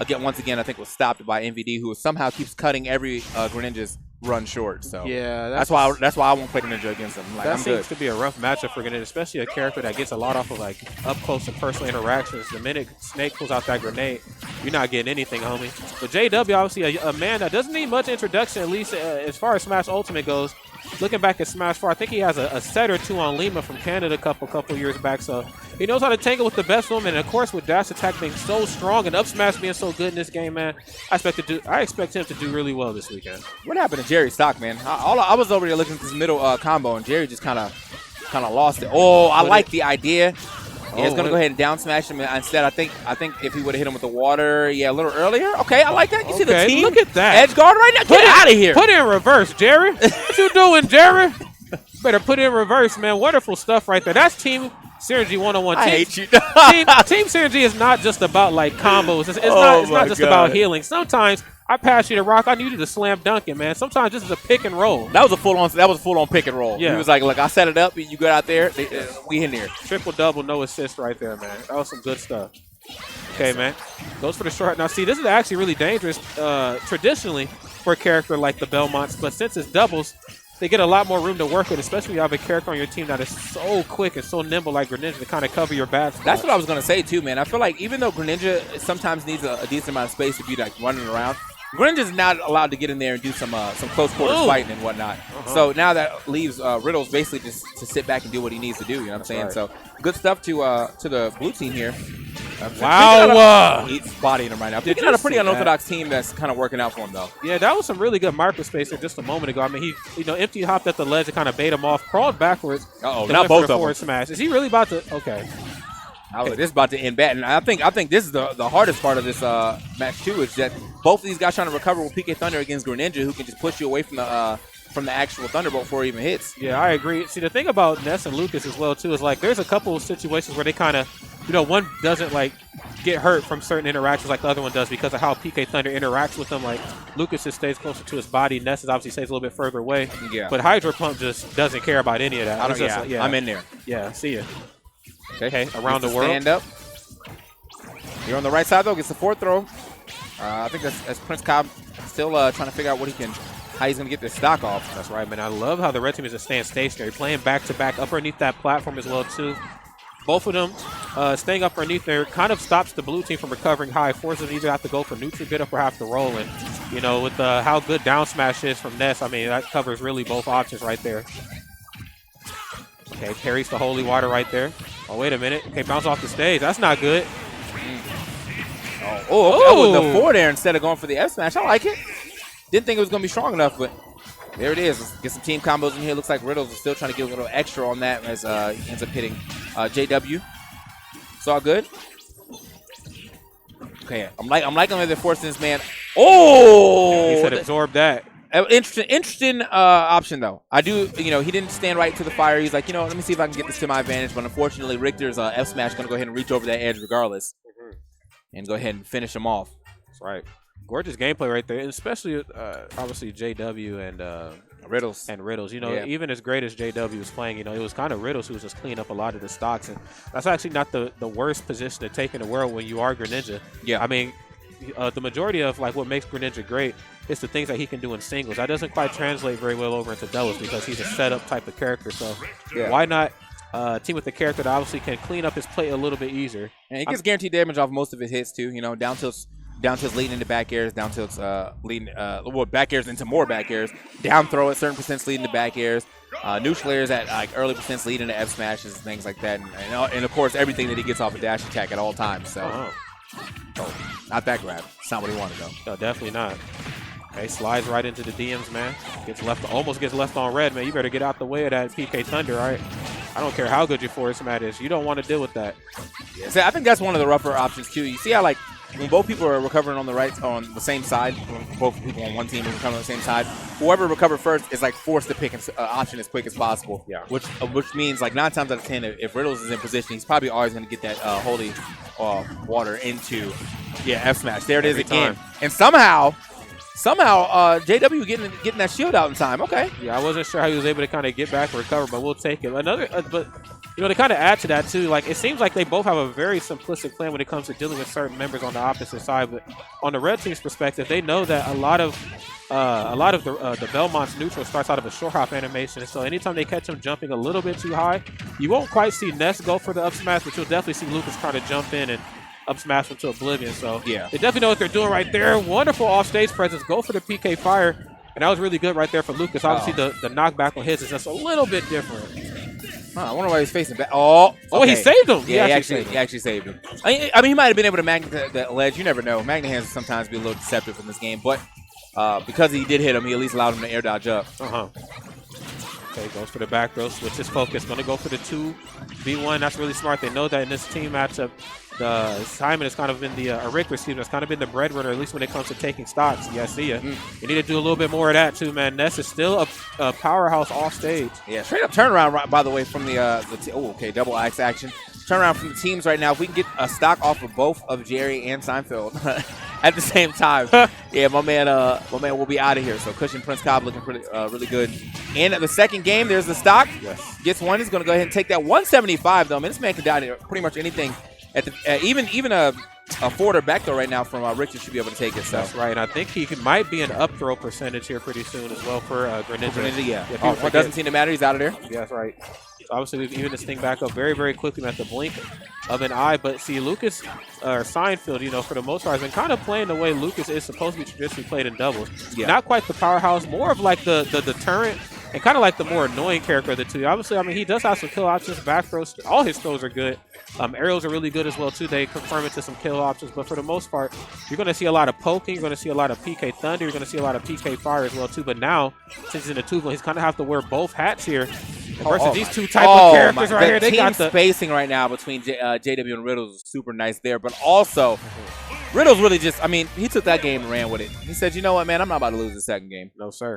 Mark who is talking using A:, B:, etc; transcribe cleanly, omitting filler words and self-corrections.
A: once again, I think was stopped by MVD, who somehow keeps cutting every Greninja's run short. So
B: yeah,
A: that's why I won't play Greninja against him. Like,
B: that
A: I'm
B: seems
A: good.
B: to be a rough matchup for Greninja, especially a character that gets a lot off of like up close and personal interactions. The minute Snake pulls out that grenade, you're not getting anything, homie. But JW, obviously a man that doesn't need much introduction, at least as far as Smash Ultimate goes. Looking back at Smash 4, I think he has a set or two on Lima from Canada a couple years back. So he knows how to tangle with the best of them. And, of course, with dash attack being so strong and up smash being so good in this game, man, I expect him to do really well this weekend.
A: What happened to Jerry's stock, man? I was over there looking at this middle combo, and Jerry just kind of lost it. Oh, I like the idea. Yeah, it's going to go ahead and down smash him instead. I think if he would have hit him with the water, a little earlier. Okay, I like that. You see the team?
B: Look at that.
A: Edge guard right now. Get out of here.
B: Put it in reverse, Jerry. What you doing, Jerry? Better put it in reverse, man. Wonderful stuff right there. That's Team Synergy 101.
A: I hate you.
B: team Synergy is not just about, like, combos. It's not just about healing. Sometimes I pass you the rock. I need you to slam dunk it, man. Sometimes this is a pick and roll.
A: That was a full on pick and roll.
B: Yeah.
A: He was like, look, I set it up. You go out there. We in there.
B: Triple double, no assist right there, man. That was some good stuff. Okay, man. Goes for the short. Now, see, this is actually really dangerous traditionally for a character like the Belmonts, but since it's doubles, they get a lot more room to work with, especially when you have a character on your team that is so quick and so nimble like Greninja to kind of cover your bad spots.
A: That's what I was going to say, too, man. I feel like even though Greninja sometimes needs a decent amount of space to be like running around, Greninja's not allowed to get in there and do some close quarters fighting and whatnot. So now that leaves Riddles basically just to sit back and do what he needs to do. You know what I'm saying? Right. So good stuff to the blue team here.
B: Wow.
A: He's bodying him right now. Picking out a pretty unorthodox team that's kind of working out for him, though.
B: Yeah, that was some really good micro space there just a moment ago. I mean, he empty hopped at the ledge and kind of bait him off, crawled backwards.
A: Not both of them.
B: Forward smash. Is he really about to? Okay.
A: I was like, this is about to end bad. And I think this is the hardest part of this match, too, is that both of these guys trying to recover with PK Thunder against Greninja, who can just push you away from the actual Thunderbolt before it even hits.
B: Yeah, I agree. See, the thing about Ness and Lucas as well, too, is like there's a couple of situations where they kind of, one doesn't like get hurt from certain interactions like the other one does because of how PK Thunder interacts with them. Like Lucas just stays closer to his body. Ness obviously stays a little bit further away.
A: Yeah.
B: But Hydro Pump just doesn't care about any of that.
A: I'm in there.
B: Yeah, see ya.
A: Okay,
B: around the world.
A: Stand up. You're on the right side, though. Gets the fourth throw. I think that's Prince Cobb still trying to figure out how he's going to get this stock off.
B: That's right, man. I love how the red team is just staying stationary, playing back-to-back up underneath that platform as well, too. Both of them staying up underneath there kind of stops the blue team from recovering high, forces them either have to go for neutral get up or have to roll. And, with how good down smash is from Ness, I mean, that covers really both options right there. Okay, carries the holy water right there. Oh, wait a minute. Okay, bounce off the stage. That's not good.
A: Oh, with the forward air instead of going for the F smash. I like it. Didn't think it was going to be strong enough, but there it is. Let's get some team combos in here. Looks like Riddles is still trying to get a little extra on that as he ends up hitting JW. It's all good. Okay, I'm liking that they're forcing this man. Oh!
B: He said absorb that.
A: Interesting option, though. I do, he didn't stand right to the fire. He's like, let me see if I can get this to my advantage. But unfortunately, Richter's F smash going to go ahead and reach over that edge regardless and go ahead and finish him off.
B: That's right. Gorgeous gameplay right there, and especially obviously JW and
A: Riddles.
B: Even as great as JW was playing, it was kind of Riddles who was just cleaning up a lot of the stocks. And that's actually not the worst position to take in the world when you are Greninja.
A: Yeah.
B: I mean, the majority of what makes Greninja great is the things that he can do in singles. That doesn't quite translate very well over into doubles because he's a setup type of character. So why not team with a character that obviously can clean up his play a little bit easier?
A: And he gets guaranteed damage off most of his hits too. Down tilts leading into back airs, down tilts leading back airs into more back airs, down throw at certain percents leading to back airs, neutral airs at like early percents leading to F smashes and things like that, and of course everything that he gets off a dash attack at all times. So. Not that grab. It's not what he wanted, though.
B: No, definitely not. Okay, slides right into the DMs, man. Almost gets left on red, man. You better get out the way of that PK Thunder, all right? I don't care how good your force mat is. You don't want to deal with that.
A: Yeah, so I think that's one of the rougher options, too. You see how, like, when both people are recovering on the same side, when both people on one team are recovering on the same side, whoever recovered first is, like, forced to pick an option as quick as possible.
B: Yeah.
A: Which means, like, 9 times out of 10, if Riddles is in position, he's probably always going to get that holy water into, F smash. There it is again. And somehow JW getting that shield out in time. Okay.
B: Yeah, I wasn't sure how he was able to kind of get back and recover, but we'll take it. But You know, to kind of add to that too, like it seems like they both have a very simplistic plan when it comes to dealing with certain members on the opposite side. But on the red team's perspective, they know that a lot of the Belmont's neutral starts out of a short hop animation. So anytime they catch him jumping a little bit too high, you won't quite see Ness go for the up smash, but you'll definitely see Lucas try to jump in and up smash him to oblivion. So
A: yeah,
B: they definitely know what they're doing right there. Wonderful off stage presence. Go for the PK fire. And that was really good right there for Lucas. Obviously, the knockback on his is just a little bit different.
A: I wonder why he's facing back. Oh,
B: he saved him.
A: Yeah, he actually saved him. I mean, he might have been able to magnet the ledge. You never know. Magnet hands sometimes be a little deceptive in this game, but because he did hit him, he at least allowed him to air dodge up.
B: Okay, goes for the back throw, switches focus, going to go for the 2v1. That's really smart. They know that in this team matchup, Simon has kind of been Rick receiver has kind of been the breadwinner, at least when it comes to taking stocks. Yeah, I see ya. You need to do a little bit more of that too, man. Ness is still a powerhouse off stage.
A: Yeah, straight up turnaround, by the way, from the double axe action. Turnaround from the teams right now. If we can get a stock off of both of Jerry and Seinfeld at the same time, yeah, my man will be out of here. So CUSH and Prince Cobb looking pretty, really good. And at the second game, there's the stock.
B: Yes.
A: Gets one. He's going to go ahead and take that 175 though. I mean, this man can die to pretty much anything. At the even a forward or back throw right now from Richard should be able to take it. So.
B: That's right. I think he might be an up throw percentage here pretty soon as well for Greninja.
A: Yeah. It doesn't seem to matter. He's out of there.
B: Yeah, that's right. So obviously, we've evened this thing back up very, very quickly at the blink of an eye. But see, Lucas or Seinfeld, you know, for the most part, has been kind of playing the way Lucas is supposed to be traditionally played in doubles. Yeah. Not quite the powerhouse, more of like the deterrent and kind of like the more annoying character of the two. Obviously, I mean, he does have some kill options. Back throws, all his throws are good. Aerials are really good as well, too. They confirm it to some kill options. But for the most part, you're going to see a lot of poking. You're going to see a lot of PK Thunder. You're going to see a lot of PK Fire as well, too. But now, since he's in the 2v, he's going to have to wear both hats here. And versus these two type of characters right here. They got the
A: spacing right now between JW and Riddles is super nice there. But also, Riddles really just, I mean, he took that game and ran with it. He said, you know what, man, I'm not about to lose the second game.
B: No, sir.